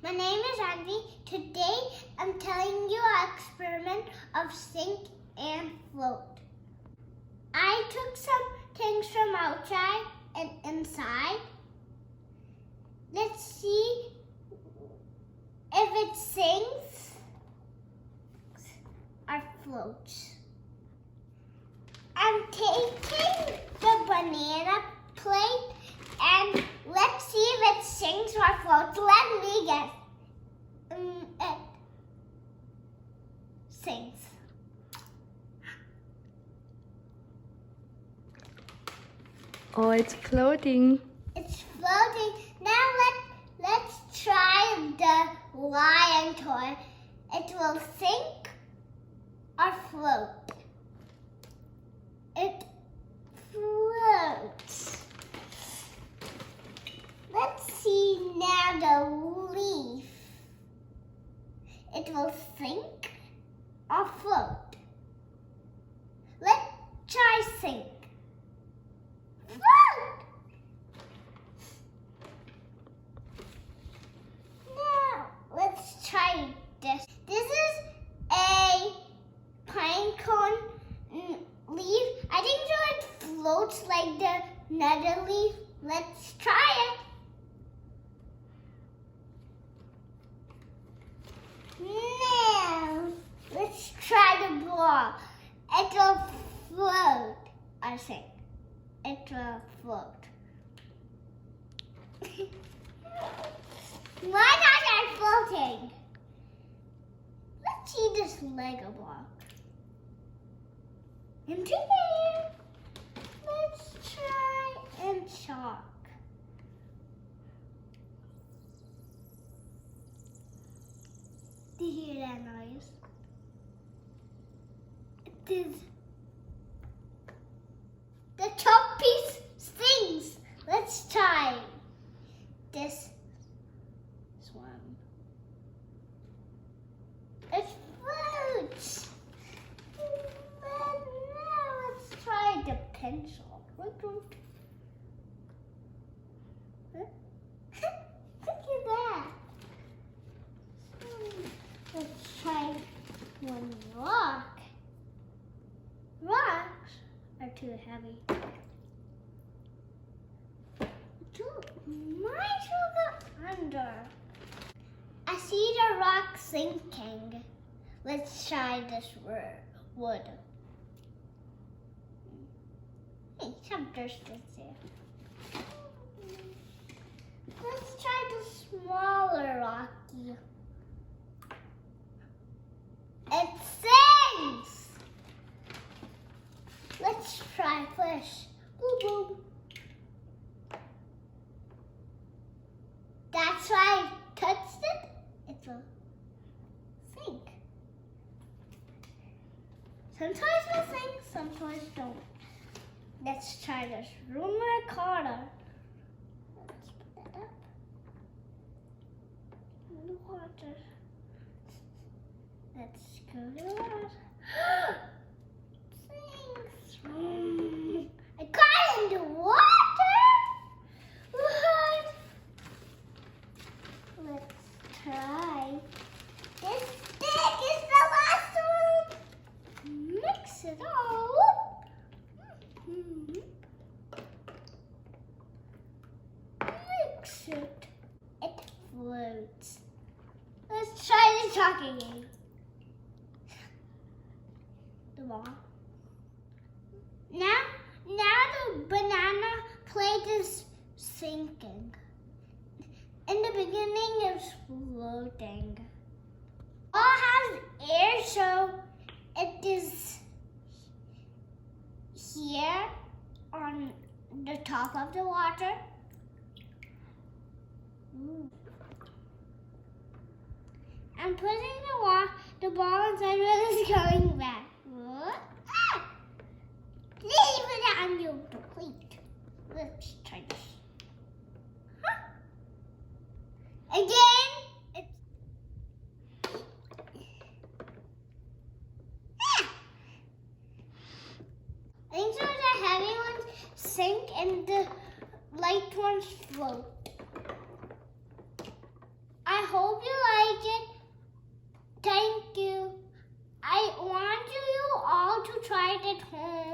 My name is Anvi. Today I'm telling you an experiment of sink and float. I took some things from outside and inside. Let's see if it sinks or floats. I'm taking the banana plate and let's see if it sinks or floats. Let me guess. It sinks. Oh, it's floating. It's floating. Now let's try the lion toy. It will sink or float. It floats. Let's see now the leaf. It will sink or float. Let's try sink. Float! Now, let's try this. This is a pine cone leaf. I think so it floats like the nether leaf. Let's try it. Now, let's try the ball. It will float, I think. It will float. Why not I floating? Let's see this Lego block. Into here. Let's try and chalk. Do you hear that noise? It is. The chalk piece stings. Let's try this one. It floats. Now let's try the pencil. Look at that. Let's try one rock. Rocks are too heavy. Might go under. I see the rock sinking. Let's try this wood. Hey, some dirt is there. Let's try the smaller rocky. It sinks. Let's try fish. Boom, boom. That's why I touched it. It will sink. Some toys will sink, some toys don't. Let's try this rumor carder. Let's put that up in the water. Let's go to the water. Sinks. I got in the water. What? Let's try. This stick is the last one. Mix it all. Mix it. It floats. Let's try the chalk again. The ball. Now the banana plate is sinking. In the beginning, it's floating. All has air, so it is here on the top of the water. I'm putting the ball inside, but it's going back. What? Ah! Leave it on your plate. Let's try this. Again, I think so the heavy ones sink and the light ones float. I hope ride it home.